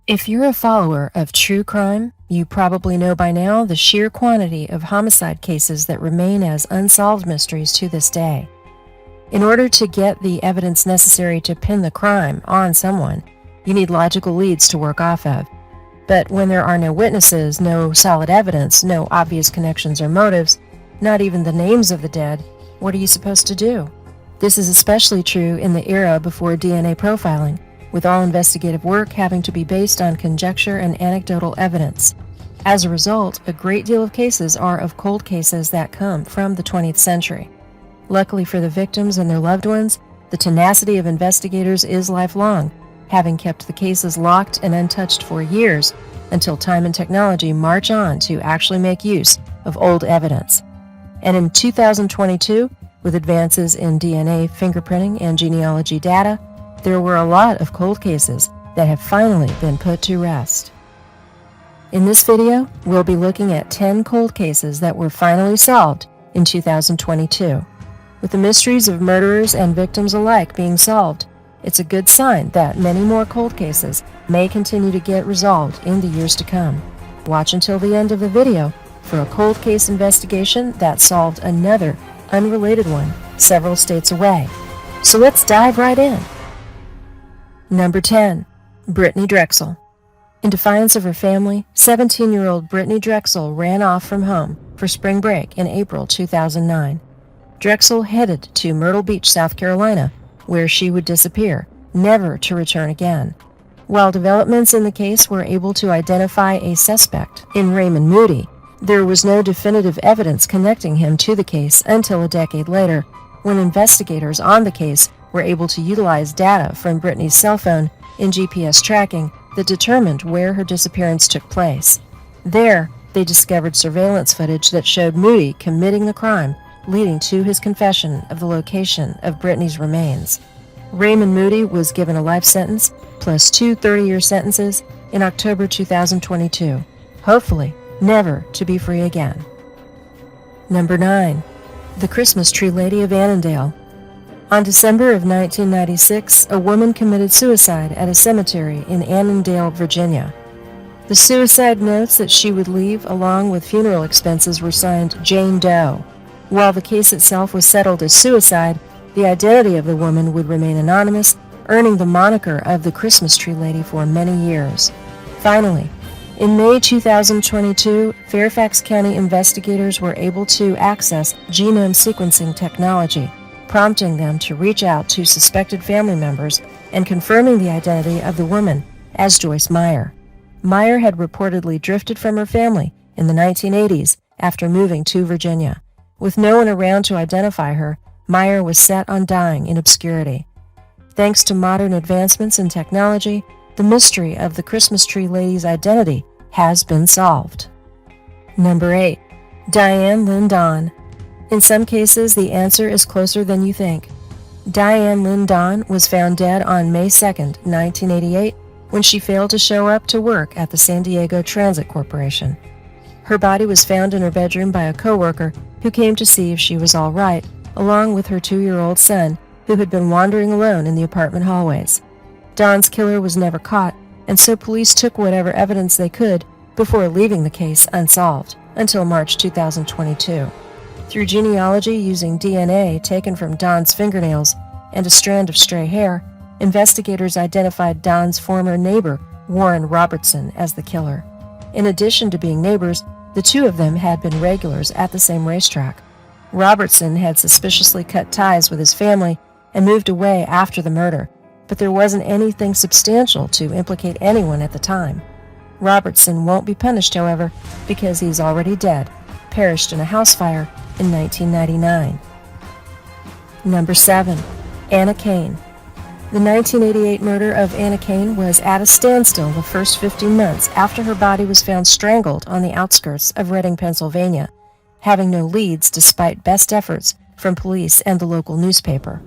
If you're a follower of true crime, you probably know by now the sheer quantity of homicide cases that remain as unsolved mysteries to this day. In order to get the evidence necessary to pin the crime on someone, you need logical leads to work off of. But when there are no witnesses, no solid evidence, no obvious connections or motives, not even the names of the dead, what are you supposed to do? This is especially true in the era before DNA profiling, with all investigative work having to be based on conjecture and anecdotal evidence. As a result, a great deal of cases are of cold cases that come from the 20th century. Luckily for the victims and their loved ones, the tenacity of investigators is lifelong, having kept the cases locked and untouched for years until time and technology march on to actually make use of old evidence. And in 2022, with advances in DNA, fingerprinting, and genealogy data, there were a lot of cold cases that have finally been put to rest. In this video, we'll be looking at 10 cold cases that were finally solved in 2022. With the mysteries of murderers and victims alike being solved, it's a good sign that many more cold cases may continue to get resolved in the years to come. Watch until the end of the video for a cold case investigation that solved another unrelated one several states away. So let's dive right in. Number 10. Brittany Drexel. In defiance of her family, 17-year-old Brittany Drexel ran off from home for spring break in April 2009. Drexel headed to Myrtle Beach, South Carolina, where she would disappear, never to return again. While developments in the case were able to identify a suspect in Raymond Moody, there was no definitive evidence connecting him to the case until a decade later, when investigators on the case were able to utilize data from Brittany's cell phone in GPS tracking that determined where her disappearance took place. There, they discovered surveillance footage that showed Moody committing the crime, leading to his confession of the location of Brittany's remains. Raymond Moody was given a life sentence, plus 2 30-year sentences, in October 2022, hopefully never to be free again. Number 9. The Christmas Tree Lady of Annandale. On December of 1996, a woman committed suicide at a cemetery in Annandale, Virginia. The suicide notes that she would leave along with funeral expenses were signed Jane Doe. While the case itself was settled as suicide, the identity of the woman would remain anonymous, earning the moniker of the Christmas Tree Lady for many years. Finally, in May 2022, Fairfax County investigators were able to access genome sequencing technology, prompting them to reach out to suspected family members and confirming the identity of the woman as Joyce Meyer. Meyer had reportedly drifted from her family in the 1980s after moving to Virginia. With no one around to identify her, Meyer was set on dying in obscurity. Thanks to modern advancements in technology, the mystery of the Christmas Tree Lady's identity has been solved. Number 8. Diane Lindon. In some cases, the answer is closer than you think. Diane Lindon was found dead on May 2, 1988, when she failed to show up to work at the San Diego Transit Corporation. Her body was found in her bedroom by a coworker who came to see if she was all right, along with her 2-year-old son, who had been wandering alone in the apartment hallways. Don's killer was never caught, and so police took whatever evidence they could before leaving the case unsolved until March 2022. Through genealogy using DNA taken from Don's fingernails and a strand of stray hair, investigators identified Don's former neighbor, Warren Robertson, as the killer. In addition to being neighbors, the two of them had been regulars at the same racetrack. Robertson had suspiciously cut ties with his family and moved away after the murder, but there wasn't anything substantial to implicate anyone at the time. Robertson won't be punished, however, because he's already dead, perished in a house fire in 1999. Number 7. Anna Kane. The 1988 murder of Anna Kane was at a standstill the first 15 months after her body was found strangled on the outskirts of Reading, Pennsylvania, having no leads despite best efforts from police and the local newspaper.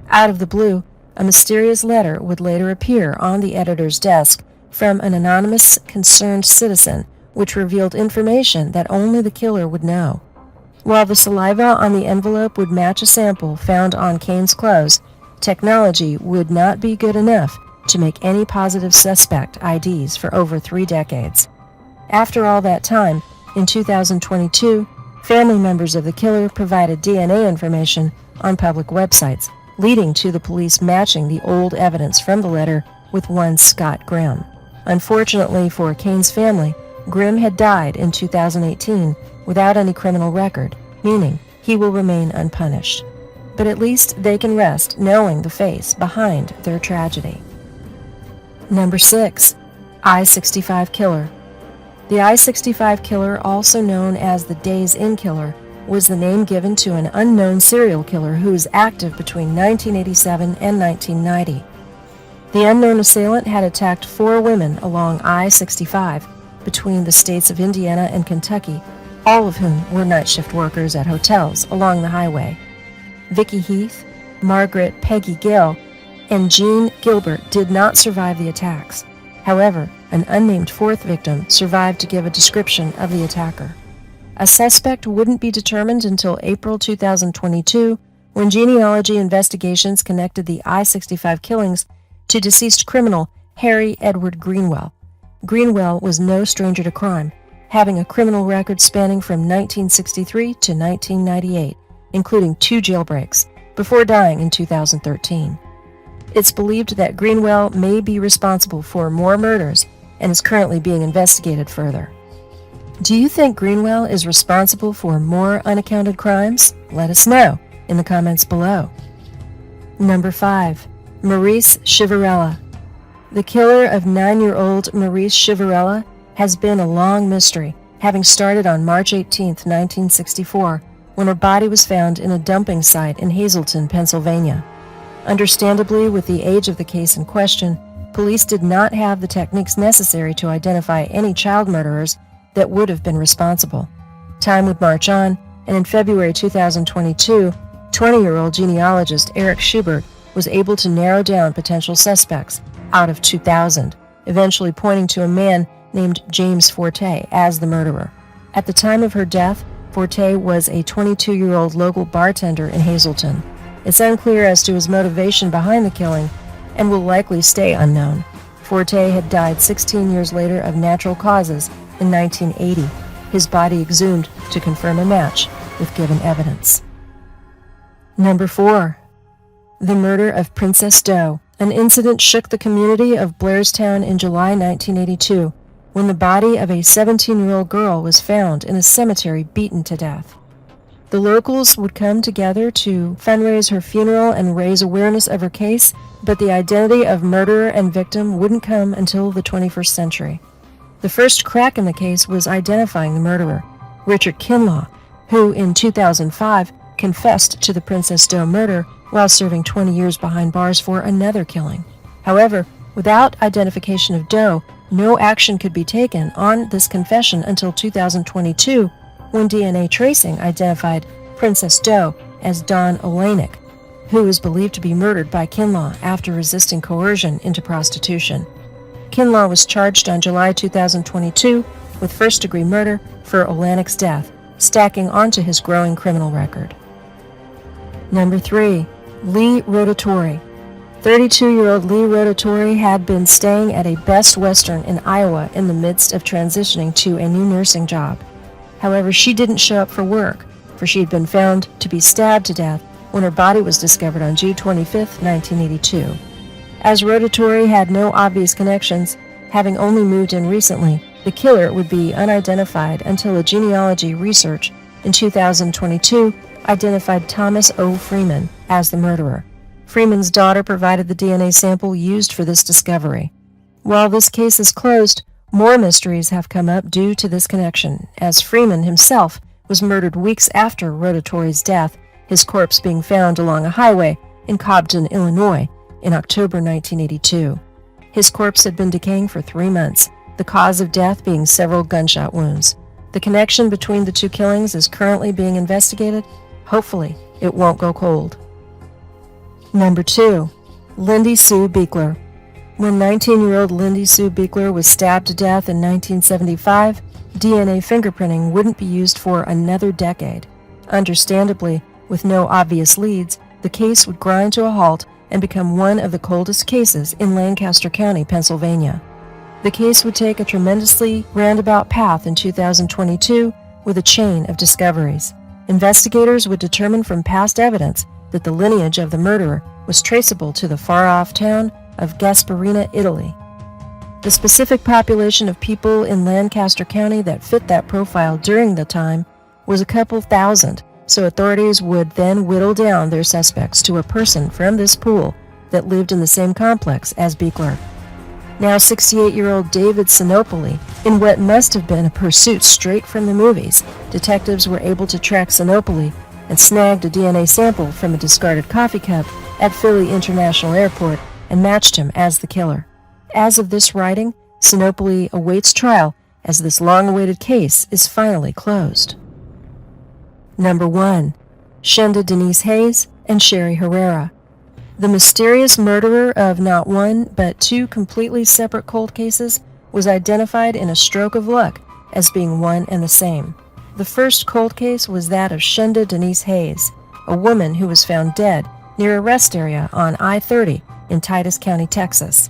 Out of the blue, a mysterious letter would later appear on the editor's desk from an anonymous concerned citizen, which revealed information that only the killer would know. While the saliva on the envelope would match a sample found on Kane's clothes, technology would not be good enough to make any positive suspect IDs for over 3 decades. After all that time, in 2022, family members of the killer provided DNA information on public websites, leading to the police matching the old evidence from the letter with one Scott Grimm. Unfortunately for Kane's family, Grimm had died in 2018 without any criminal record, meaning he will remain unpunished. But at least they can rest knowing the face behind their tragedy. Number 6. I65 Killer. The I65 Killer, also known as the Days Inn Killer, was the name given to an unknown serial killer who was active between 1987 and 1990. The unknown assailant had attacked 4 women along I65 between the states of Indiana and Kentucky, all of whom were night shift workers at hotels along the highway. Vicki Heath, Margaret Peggy Gill, and Jean Gilbert did not survive the attacks. However, an unnamed 4th victim survived to give a description of the attacker. A suspect wouldn't be determined until April 2022, when genealogy investigations connected the I65 killings to deceased criminal Harry Edward Greenwell. Greenwell was no stranger to crime, having a criminal record spanning from 1963 to 1998, including 2 jailbreaks, before dying in 2013. It's believed that Greenwell may be responsible for more murders and is currently being investigated further. Do you think Greenwell is responsible for more unaccounted crimes? Let us know in the comments below. Number 5. Maurice Shiverella. The killer of 9-year-old Maurice Shiverella has been a long mystery, having started on March 18, 1964, when her body was found in a dumping site in Hazleton, Pennsylvania. Understandably, with the age of the case in question, police did not have the techniques necessary to identify any child murderers that would have been responsible. Time would march on, and in February 2022, 20-year-old genealogist Eric Schubert was able to narrow down potential suspects out of 2,000, eventually pointing to a man named James Forte as the murderer. At the time of her death, Forte was a 22-year-old local bartender in Hazleton. It's unclear as to his motivation behind the killing and will likely stay unknown. Forte had died 16 years later of natural causes in 1980. His body exhumed to confirm a match with given evidence. Number 4. The Murder of Princess Doe. An incident shook the community of Blairstown in July 1982 when the body of a 17-year-old girl was found in a cemetery beaten to death. The locals would come together to fundraise her funeral and raise awareness of her case, but the identity of murderer and victim wouldn't come until the 21st century. The first crack in the case was identifying the murderer, Richard Kinlaw, who in 2005 confessed to the Princess Doe murder while serving 20 years behind bars for another killing. However, without identification of Doe, no action could be taken on this confession until 2022, when DNA tracing identified Princess Doe as Dawn Olenek, who is believed to be murdered by Kinlaw after resisting coercion into prostitution. Kinlaw was charged on July 2022 with first-degree murder for Olenek's death, stacking onto his growing criminal record. Number 3. Lee Rotatori. 32-year-old Lee Rotatori had been staying at a Best Western in Iowa in the midst of transitioning to a new nursing job. However, she didn't show up for work, for she had been found to be stabbed to death when her body was discovered on June 25, 1982. As Rotatori had no obvious connections, having only moved in recently, the killer would be unidentified until a genealogy research in 2022 identified Thomas O. Freeman as the murderer. Freeman's daughter provided the DNA sample used for this discovery. While this case is closed, more mysteries have come up due to this connection, as Freeman himself was murdered weeks after Rotatori's death, his corpse being found along a highway in Cobden, Illinois, in October 1982. His corpse had been decaying for 3 months, the cause of death being several gunshot wounds. The connection between the 2 killings is currently being investigated. Hopefully, it won't go cold. Number 2. Lindy Sue Biegler. When 19-year-old Lindy Sue Biegler was stabbed to death in 1975, DNA fingerprinting wouldn't be used for another decade. Understandably, with no obvious leads, the case would grind to a halt and become one of the coldest cases in Lancaster County, Pennsylvania. The case would take a tremendously roundabout path in 2022 with a chain of discoveries. Investigators would determine from past evidence that the lineage of the murderer was traceable to the far-off town of Gasparina, Italy. The specific population of people in Lancaster County that fit that profile during the time was a couple thousand, so authorities would then whittle down their suspects to a person from this pool that lived in the same complex as Biegler. Now 68-year-old David Sinopoli, in what must have been a pursuit straight from the movies, detectives were able to track Sinopoli and snagged a DNA sample from a discarded coffee cup at Philly International Airport and matched him as the killer. As of this writing, Sinopoli awaits trial as this long-awaited case is finally closed. Number 1. Chanda Denise Hayes and Sherry Herrera. The mysterious murderer of not one but two completely separate cold cases was identified in a stroke of luck as being one and the same. The first cold case was that of Chanda Denise Hayes, a woman who was found dead near a rest area on I-30 in Titus County, Texas.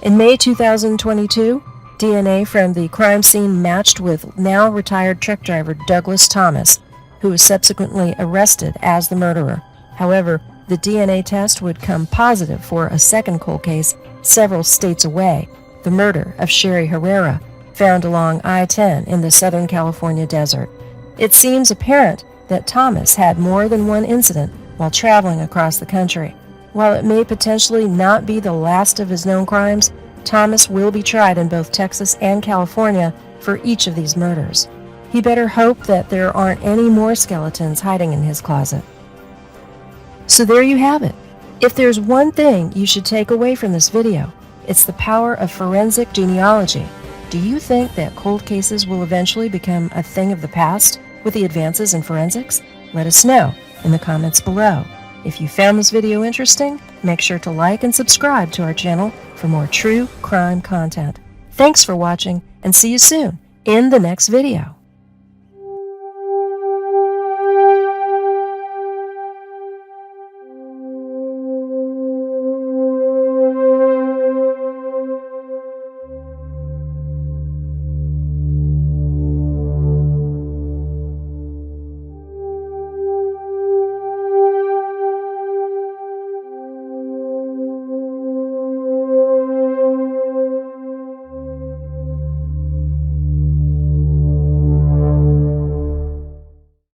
In May 2022, DNA from the crime scene matched with now retired truck driver Douglas Thomas, who was subsequently arrested as the murderer. However, the DNA test would come positive for a second cold case several states away, the murder of Sherry Herrera, found along I-10 in the Southern California desert. It seems apparent that Thomas had more than one incident while traveling across the country. While it may potentially not be the last of his known crimes, Thomas will be tried in both Texas and California for each of these murders. He better hope that there aren't any more skeletons hiding in his closet. So there you have it. If there's one thing you should take away from this video, it's the power of forensic genealogy. Do you think that cold cases will eventually become a thing of the past with the advances in forensics? Let us know in the comments below. If you found this video interesting, make sure to like and subscribe to our channel for more true crime content. Thanks for watching, and see you soon in the next video.